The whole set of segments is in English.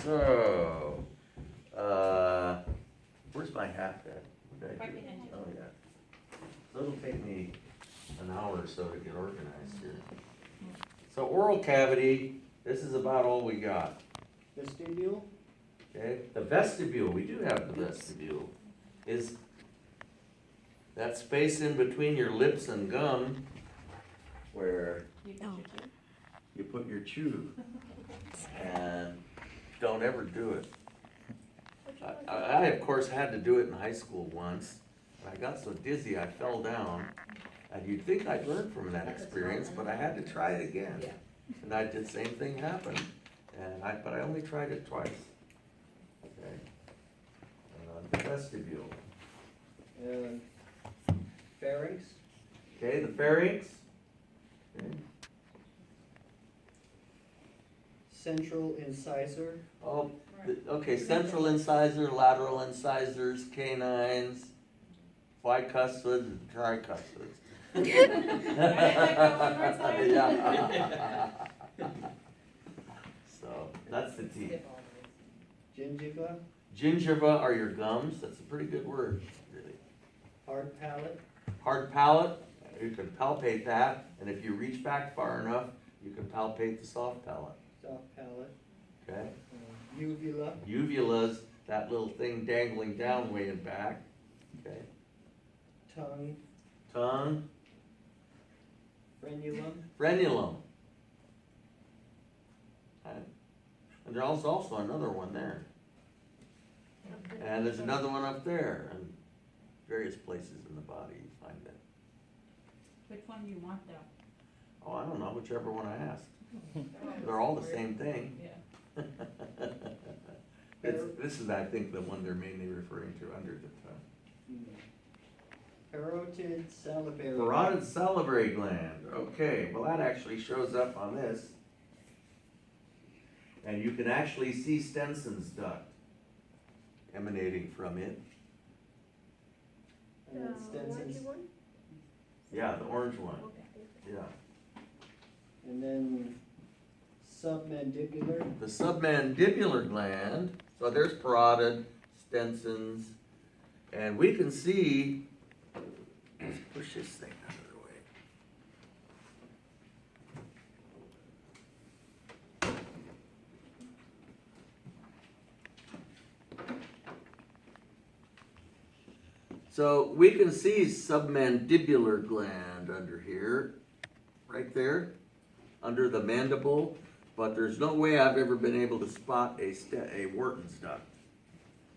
So, where's my hat at? What did I Right do? behind you. Oh, yeah. So it'll take me an hour or so to get organized here. So oral cavity, this is about all we got, Vestibule, okay? The vestibule, we do have the vestibule, is that space in between your lips and gum where You can shoot it. you put your chew. And don't ever do it. I of course had to do it in high school once. I got so dizzy I fell down. And you'd think I'd learned from that experience, but I had to try it again. And I did, same thing happened, but I only tried it twice. Okay. The vestibule. pharynx, Okay, the pharynx. Okay. central incisor, Oh, okay, central incisor, lateral incisors, canines, bicuspid, and tricuspid. Yeah. So, that's the teeth. gingiva, Gingiva are your gums, that's a pretty good word, really. hard palate, Hard palate, you can palpate that, and if you reach back far enough, you can palpate the soft palate, soft palate, okay? uvula, Uvula's that little thing dangling down way in back, okay? tongue, Tongue, frenulum, frenulum. Okay. And there's also another one there. And there's another one up there, and various places in the body you find that. Which one do you want though? Oh, I don't know, whichever one I asked. They're all the same thing. Yeah. This is, I think, the one they're mainly referring to under the tongue. parotid salivary. Parotid salivary gland, okay, well that actually shows up on this. And you can actually see Stenson's duct emanating from it. And then Stenson's, Yeah, the orange one, yeah. and then submandibular, The submandibular gland, so there's parotid, Stenson's, and we can see, let's push this thing out of the way. So we can see submandibular gland under here, right there, under the mandible, but there's no way I've ever been able to spot a Wharton's duct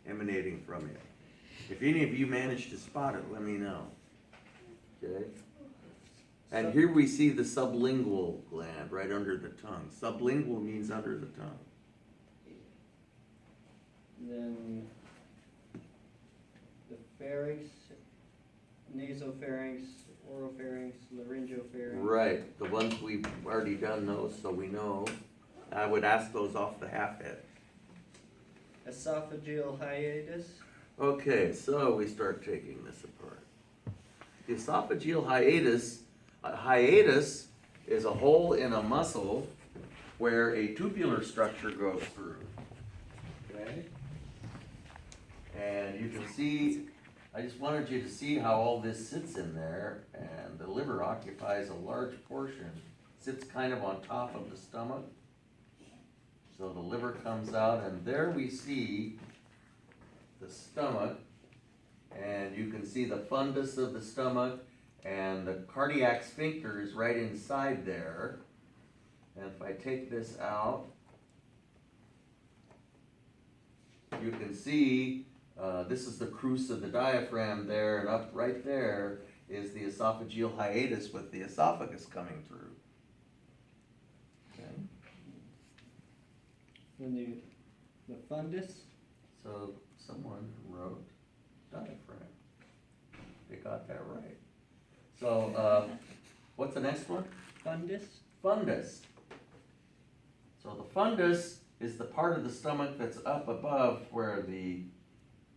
emanating from it. If any of you manage to spot it, let me know. Okay? And here we see the sublingual gland right under the tongue. Sublingual means under the tongue. and then the pharynx, nasopharynx, oropharynx, laryngopharynx. Right, the ones we've already done those, so we know. I would ask those off the half head. Esophageal hiatus, Okay, so we start taking this apart. The esophageal hiatus, hiatus is a hole in a muscle where a tubular structure goes through. Okay? And you can see, I just wanted you to see how all this sits in there, and the liver occupies a large portion, sits kind of on top of the stomach. So the liver comes out, and there we see the stomach, and you can see the fundus of the stomach, and the cardiac sphincter is right inside there. And if I take this out, you can see this is the crus of the diaphragm there, and up right there is the esophageal hiatus with the esophagus coming through. Okay. when the fundus, So someone wrote diaphragm. They got that right. So what's the next one? fundus, Fundus. So the fundus is the part of the stomach that's up above where the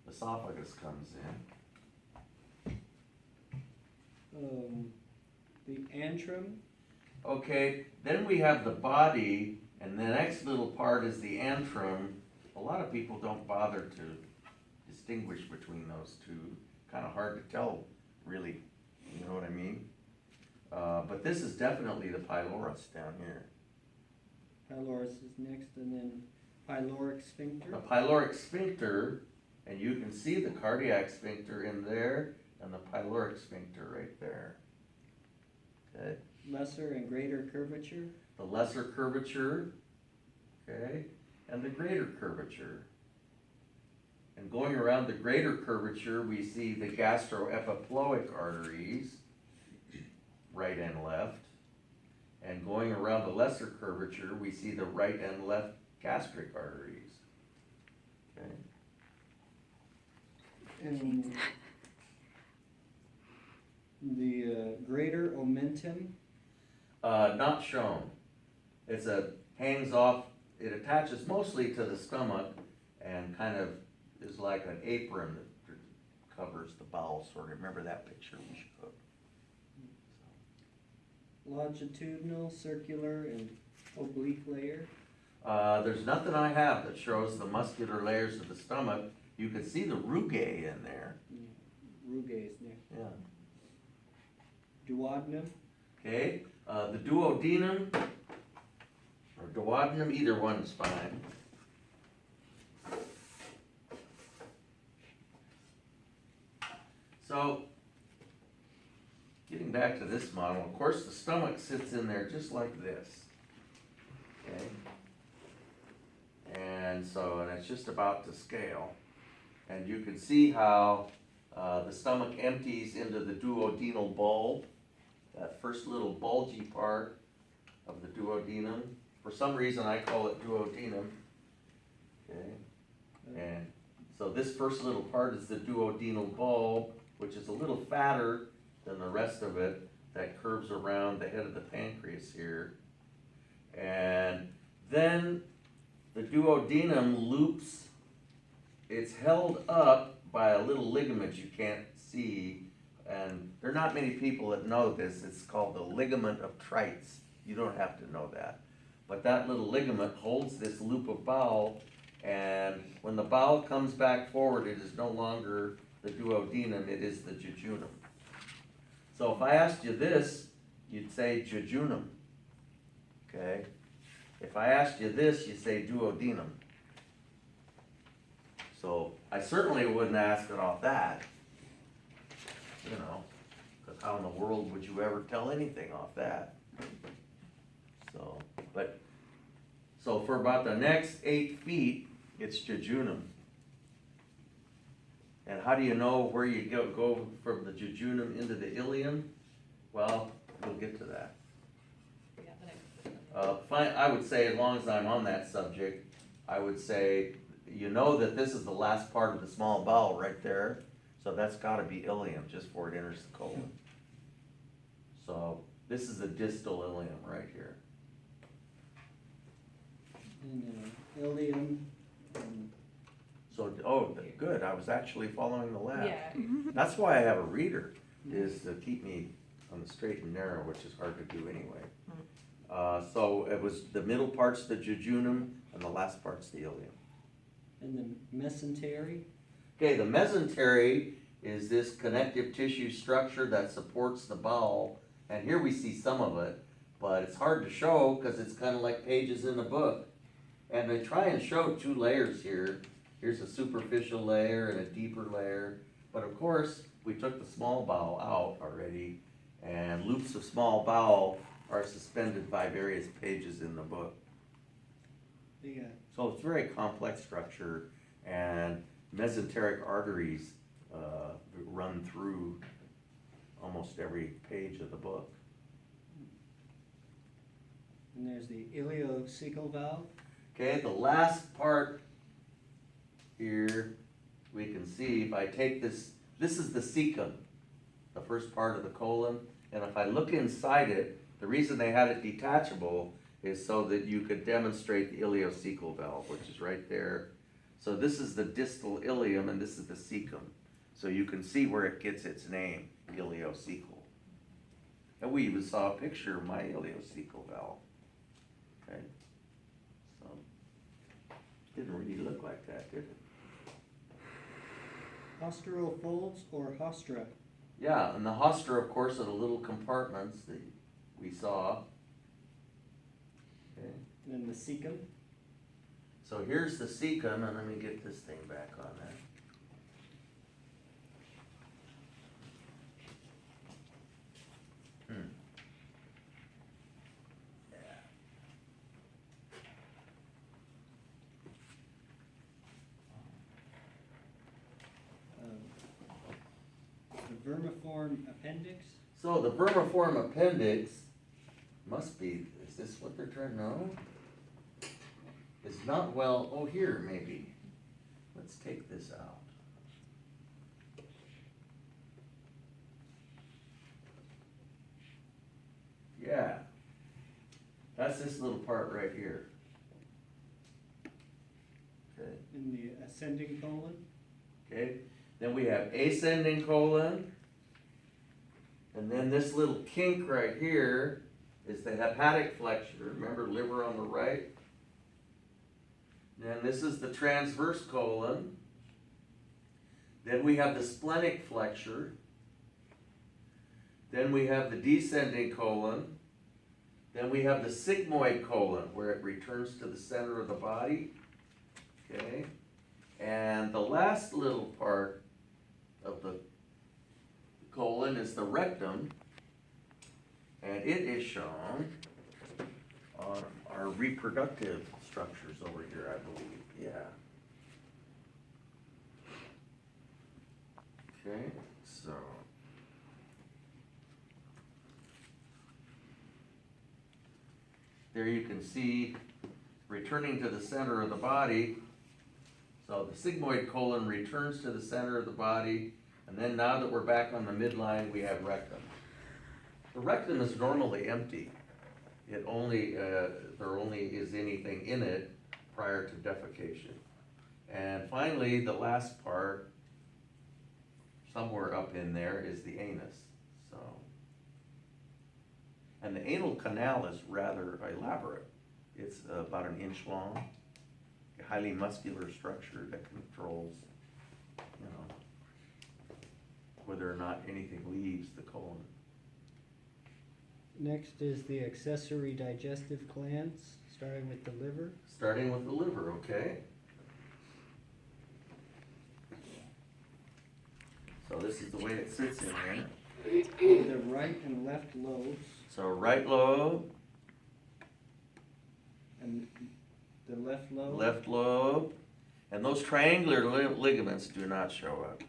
esophagus comes in. the antrum, Okay, then we have the body, and the next little part is the antrum, a lot of people don't bother to distinguish between those two. Kinda hard to tell, really, you know what I mean? But this is definitely the pylorus down here. Pylorus is next, and then pyloric sphincter. The pyloric sphincter, and you can see the cardiac sphincter in there, and the pyloric sphincter right there. Okay, Lesser and greater curvature. the lesser curvature, okay, and the greater curvature. And going around the greater curvature, we see the gastroepiploic arteries, right and left. And going around the lesser curvature, we see the right and left gastric arteries. Okay. And the greater omentum. Not shown. Hangs off, it attaches mostly to the stomach and kind of is like an apron that covers the bowel, sort of. Remember that picture we showed? Longitudinal, circular, and oblique layer. There's nothing I have that shows the muscular layers of the stomach. You can see the rugae in there. Rugae is next. Yeah. Duodenum. Okay, the duodenum, or duodenum, either one's fine. So, getting back to this model, of course, the stomach sits in there just like this. Okay? And it's just about to scale. And you can see how the stomach empties into the duodenal bulb, that first little bulgy part of the duodenum. For some reason, I call it duodenum. Okay? And so this first little part is the duodenal bulb, which is a little fatter than the rest of it, that curves around the head of the pancreas here. And then the duodenum loops, it's held up by a little ligament you can't see, and there are not many people that know this. It's called the ligament of Treitz. You don't have to know that. But that little ligament holds this loop of bowel, and when the bowel comes back forward, it is no longer the duodenum, it is the jejunum. So if I asked you this, you'd say jejunum, okay? If I asked you this, you'd say duodenum. So I certainly wouldn't ask it off that, you know, because how in the world would you ever tell anything off that? So for about the next 8 feet, it's jejunum. And how do you know where you go from the jejunum into the ileum? Well, we'll get to that. I would say, as long as I'm on that subject, I would say, you know that this is the last part of the small bowel right there, so that's gotta be ileum, just before it enters the colon. So, this is the distal ileum right here. And ileum. So, good, I was actually following the lab. Yeah, That's why I have a reader, is to keep me on the straight and narrow, which is hard to do anyway. So it was the middle part's the jejunum, and the last part's the ileum. And the mesentery. Okay, the mesentery is this connective tissue structure that supports the bowel, and here we see some of it, but it's hard to show because it's kind of like pages in a book. And they try and show 2 layers here. Here's a superficial layer and a deeper layer, but of course, we took the small bowel out already, and loops of small bowel are suspended by various pages in the book. Yeah. So it's a very complex structure, and mesenteric arteries run through almost every page of the book. And there's the ileocecal valve. Okay, the last part here, we can see, if I take this is the cecum, the first part of the colon, and if I look inside it, the reason they had it detachable is so that you could demonstrate the ileocecal valve, which is right there. So this is the distal ileum, and this is the cecum. So you can see where it gets its name, ileocecal. And we even saw a picture of my ileocecal valve. Okay, so didn't really look look like that, did it? Postural folds or hostra? Yeah, and the hostra, of course, are the little compartments that we saw. Okay, And then the cecum? so here's the cecum, and let me get this thing back on there. Hmm. Yeah. The vermiform appendix? So the vermiform appendix must be, is this what they're trying to know? Is not well, oh, here, maybe. Let's take this out. Yeah. That's this little part right here. Okay, In the ascending colon? okay. Then we have ascending colon. And then this little kink right here is the hepatic flexure. Remember, liver on the right? Then this is the transverse colon. Then we have the splenic flexure. Then we have the descending colon. Then we have the sigmoid colon, where it returns to the center of the body. Okay? And the last little part of the colon is the rectum. And it is shown on our reproductive structures over here, I believe. Yeah. Okay, so. There you can see returning to the center of the body. So the sigmoid colon returns to the center of the body, and then now that we're back on the midline, we have rectum. The rectum is normally empty. It only, there only is anything in it prior to defecation. And finally, the last part, somewhere up in there, is the anus. So, and the anal canal is rather elaborate. It's about an inch long, a highly muscular structure that controls, you know, whether or not anything leaves the colon. Next is the accessory digestive glands, starting with the liver. Starting with the liver, okay? So this is the way it sits in there. The right and left lobes, So right lobe, and the left lobe. left lobe, and those triangular ligaments do not show up.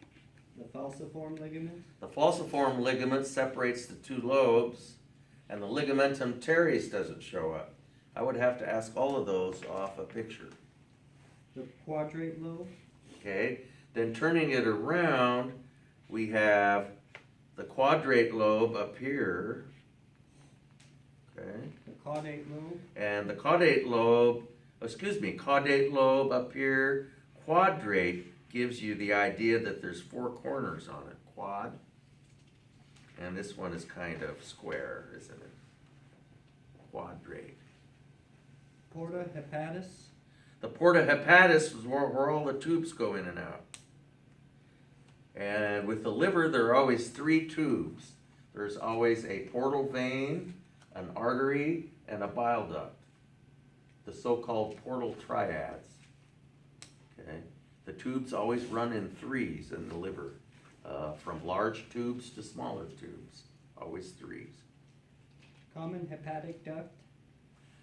The falciform ligament. The falciform ligament separates the two lobes, and the ligamentum teres doesn't show up. I would have to ask all of those off a picture. The quadrate lobe. Okay, then turning it around, we have the quadrate lobe up here. Okay, The caudate lobe. and the caudate lobe, caudate lobe up here. Quadrate gives you the idea that there's four corners on it, quad. And this one is kind of square, isn't it? Quadrate. Porta hepatis. The porta hepatis is where all the tubes go in and out. And with the liver, there are always three tubes. There's always a portal vein, an artery, and a bile duct. The so-called portal triads. Okay? The tubes always run in threes in the liver, from large tubes to smaller tubes, always threes. Common hepatic duct.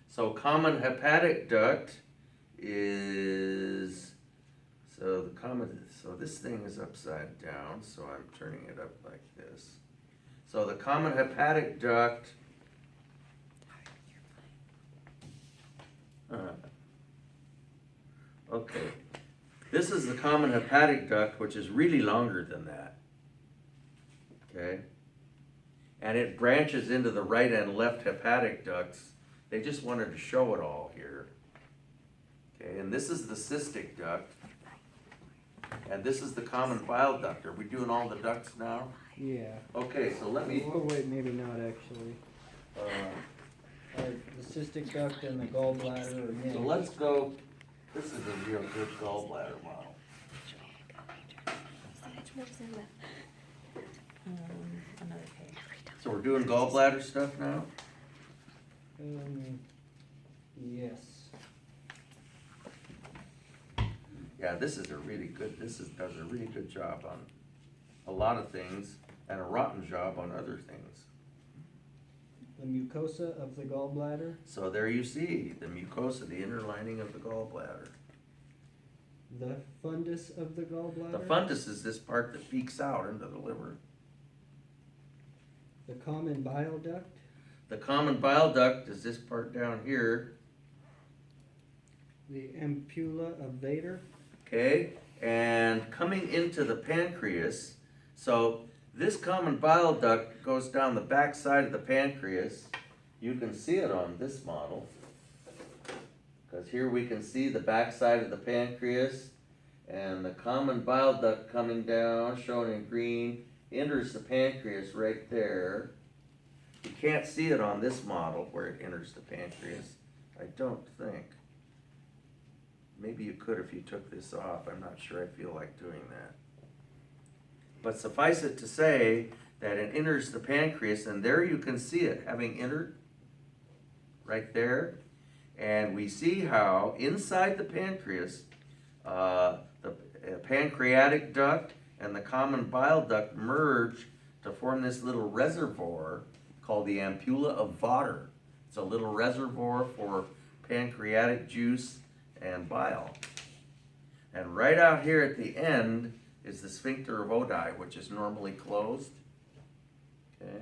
So common hepatic duct is, so this thing is upside down, so I'm turning it up like this. So the common hepatic duct, okay. This is the common hepatic duct, which is really longer than that. Okay? And it branches into the right and left hepatic ducts. They just wanted to show it all here. Okay, and this is the cystic duct. And this is the common bile duct. Are we doing all the ducts now? Yeah. Okay, so let me, Oh, wait, maybe not actually. The cystic duct and the gallbladder are so next. let's go, this is a real a good gallbladder model. Another page. So we're doing gallbladder stuff now? Yes. Yeah, this is a really good, does a really good job on a lot of things and a rotten job on other things. The mucosa of the gallbladder, So there you see, the mucosa, the inner lining of the gallbladder. the fundus of the gallbladder. The fundus is this part that peeks out into the liver. The common bile duct, The common bile duct is this part down here, the ampulla of Vater, okay? And coming into the pancreas, so this common bile duct goes down the back side of the pancreas. You can see it on this model. Because here we can see the back side of the pancreas and the common bile duct coming down, shown in green, enters the pancreas right there. You can't see it on this model where it enters the pancreas, I don't think. Maybe you could if you took this off, I'm not sure I feel like doing that. But suffice it to say that it enters the pancreas, and there you can see it having entered, right there. And we see how inside the pancreas, the pancreatic duct and the common bile duct merge to form this little reservoir called the ampulla of Vater. It's a little reservoir for pancreatic juice and bile. And right out here at the end is the sphincter of Oddi, which is normally closed. Okay.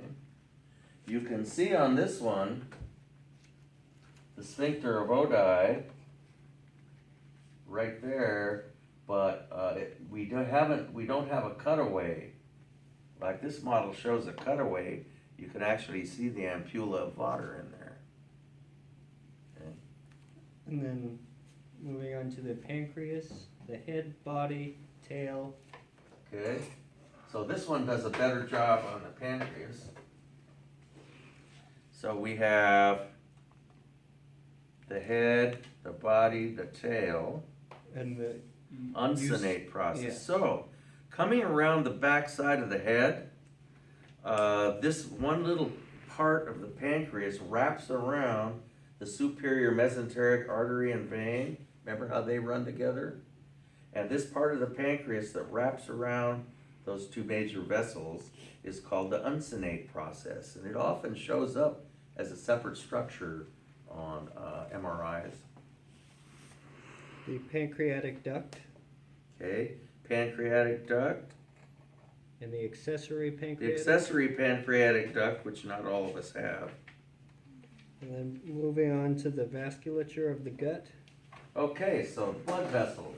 You can see on this one the sphincter of Oddi right there, but we don't have a cutaway. Like this model shows a cutaway, you can actually see the ampulla of Vater in there. Okay. and then moving on to the pancreas, the head, body, tail, Okay, so this one does a better job on the pancreas. So we have the head, the body, the tail, and the uncinate process. yeah. So, coming around the back side of the head, this one little part of the pancreas wraps around the superior mesenteric artery and vein. Remember how they run together? And this part of the pancreas that wraps around those two major vessels is called the uncinate process. And it often shows up as a separate structure on MRIs. the pancreatic duct, Okay, pancreatic duct, and the accessory the pancreatic. accessory pancreatic duct, which not all of us have. And then moving on to the vasculature of the gut, Okay, so blood vessels.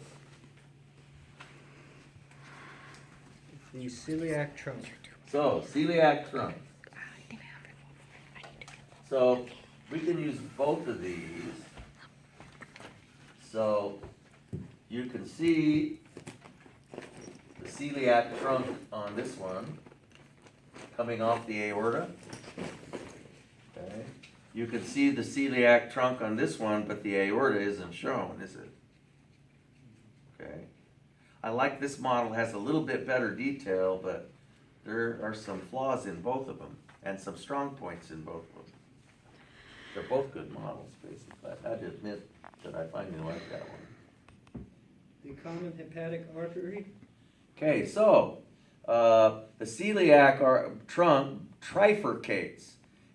the celiac trunk, So, celiac trunk. So, we can use both of these. So, you can see the celiac trunk on this one, coming off the aorta. Okay. You can see the celiac trunk on this one, but the aorta isn't shown, is it? Okay. I like this model, has a little bit better detail, but there are some flaws in both of them, and some strong points in both of them. They're both good models, basically. I had to admit that I finally like that one. the common hepatic artery, Okay, so, the celiac trunk trifurcates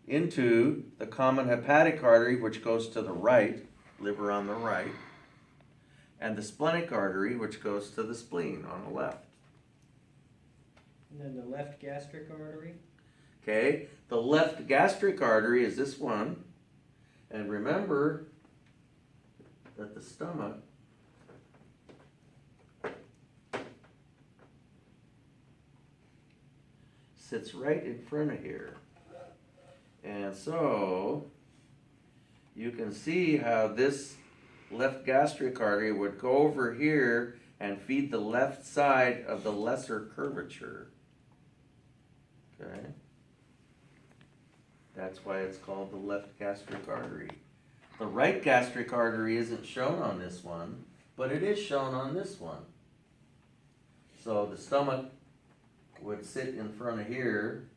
into the common hepatic artery, which goes to the right, liver on the right, and the splenic artery, which goes to the spleen on the left. and then the left gastric artery, Okay, the left gastric artery is this one, and remember that the stomach sits right in front of here. And so, you can see how this left gastric artery would go over here and feed the left side of the lesser curvature. Okay? That's why it's called the left gastric artery. The right gastric artery isn't shown on this one, but it is shown on this one. So the stomach would sit in front of here,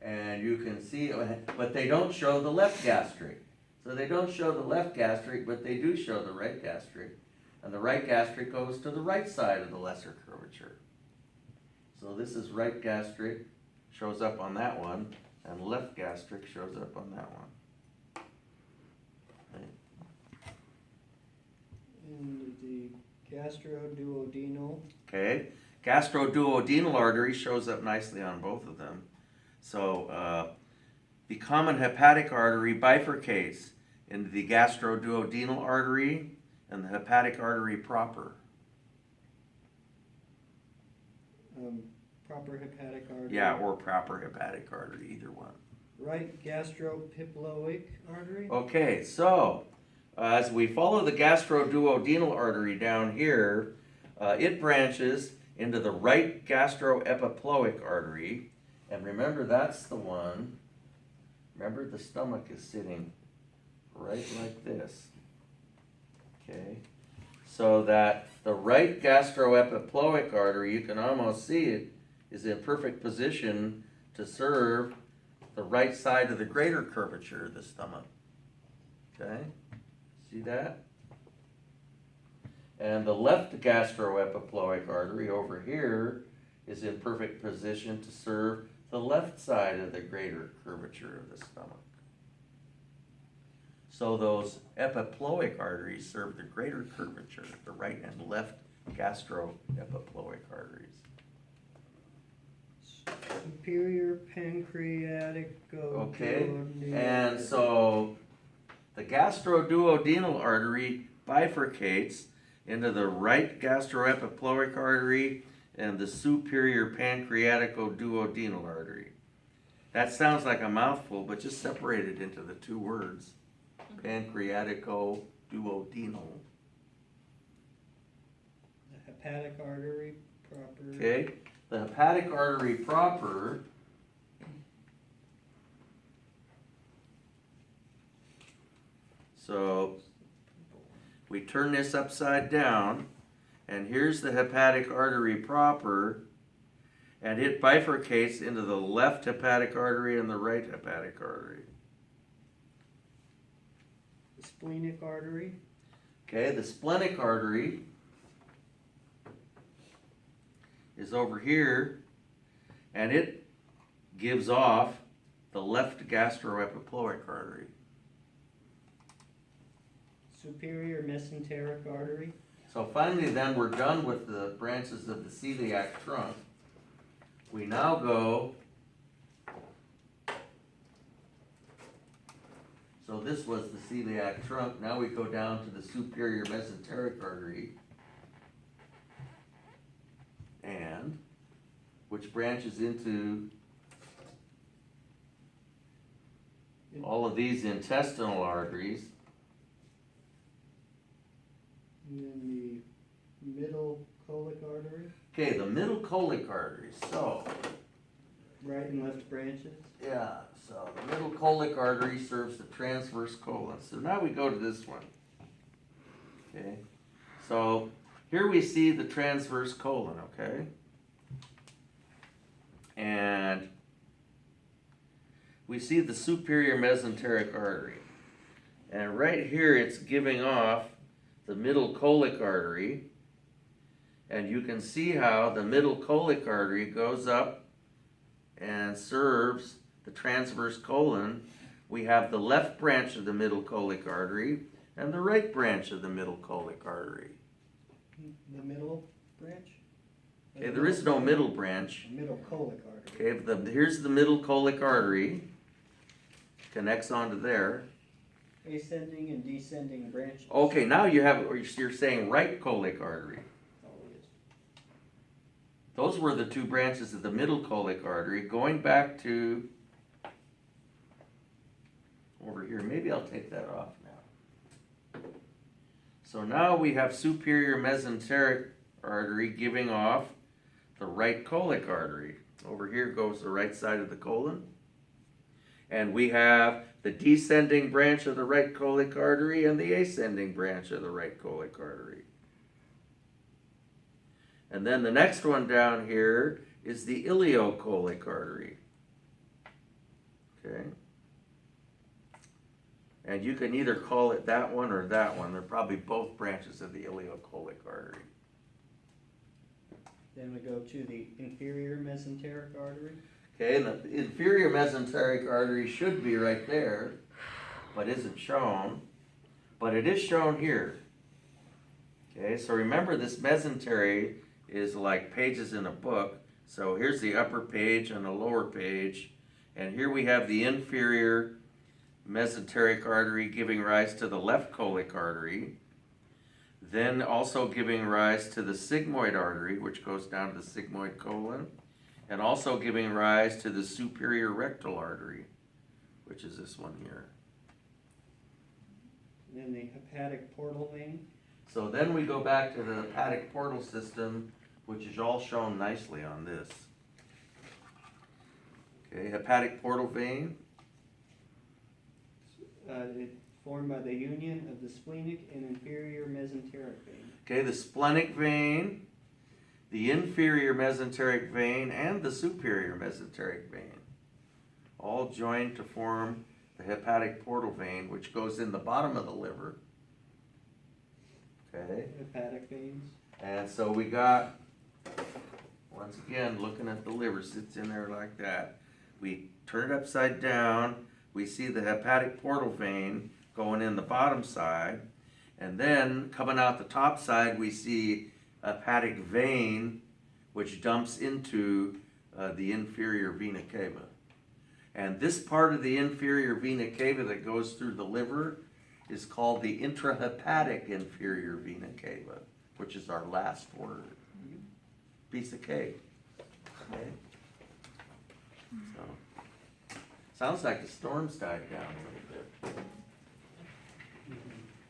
and you can see, but they don't show the left gastric. So they don't show the left gastric, but they do show the right gastric. And the right gastric goes to the right side of the lesser curvature. So this is right gastric, shows up on that one, and left gastric shows up on that one. And the gastroduodenal, Okay, gastroduodenal artery shows up nicely on both of them. So the common hepatic artery bifurcates into the gastroduodenal artery and the hepatic artery proper. proper hepatic artery. Yeah, or proper hepatic artery, either one. Right gastropiploic artery. Okay, so as we follow the gastroduodenal artery down here, it branches into the right gastroepiploic artery. And remember, that's the one. Remember, the stomach is sitting right like this. Okay, so that the right gastroepiploic artery, you can almost see it, is in perfect position to serve the right side of the greater curvature of the stomach. Okay, see that? And the left gastroepiploic artery over here is in perfect position to serve the left side of the greater curvature of the stomach. So those epiploic arteries serve the greater curvature, the right and left gastroepiploic arteries. Superior pancreatic. Okay, and so the gastroduodenal artery bifurcates into the right gastroepiploic artery and the superior pancreatico-duodenal artery. That sounds like a mouthful, but just separate it into the two words. Pancreatico-duodenal. The hepatic artery proper. Okay, the hepatic artery proper so we turn this upside down, and here's the hepatic artery proper, and it bifurcates into the left hepatic artery and the right hepatic artery. The splenic artery. Okay, the splenic artery is over here, and it gives off the left gastroepiploic artery. Superior mesenteric artery. So finally then, we're done with the branches of the celiac trunk. We now go, so this was the celiac trunk, now we go down to the superior mesenteric artery, and which branches into all of these intestinal arteries. And then the middle colic artery. Okay, the middle colic arteries, so, Right and left branches. yeah, so the middle colic artery serves the transverse colon. So now we go to this one. Okay, so here we see the transverse colon, okay? And we see the superior mesenteric artery. And right here it's giving off the middle colic artery. And you can see how the middle colic artery goes up and serves the transverse colon. We have the left branch of the middle colic artery and the right branch of the middle colic artery. The middle branch. Okay, there is no middle branch. Middle colic artery. Okay, but here's the middle colic artery. Connects onto there. Ascending and descending branches. Okay, now you have, or you're saying right colic artery. Oh, yes. Those were the two branches of the middle colic artery. Going back to over here, maybe I'll take that off now. So now we have superior mesenteric artery giving off the right colic artery. Over here goes the right side of the colon. And we have the descending branch of the right colic artery and the ascending branch of the right colic artery. And then the next one down here is the ileocolic artery. Okay? And you can either call it that one or that one. They're probably both branches of the ileocolic artery. Then we go to the inferior mesenteric artery. Okay, and the inferior mesenteric artery should be right there, but isn't shown. But it is shown here. Okay, so remember this mesentery is like pages in a book. So here's the upper page and the lower page. And here we have the inferior mesenteric artery giving rise to the left colic artery. Then also giving rise to the sigmoid artery, which goes down to the sigmoid colon. And also giving rise to the superior rectal artery, which is this one here. Then the hepatic portal vein. So then we go back to the hepatic portal system, which is all shown nicely on this. Okay, hepatic portal vein. It's formed by the union of the splenic and inferior mesenteric vein. Okay, the splenic vein, the inferior mesenteric vein, and the superior mesenteric vein, all joined to form the hepatic portal vein, which goes in the bottom of the liver. Okay, Hepatic veins. and so we got, once again, looking at the liver, sits in there like that. We turn it upside down, we see the hepatic portal vein going in the bottom side, and then coming out the top side, we see a hepatic vein, which dumps into the inferior vena cava. And this part of the inferior vena cava that goes through the liver is called the intrahepatic inferior vena cava, which is our last word. Piece of cake. Okay? So, sounds like the storm's died down a little bit.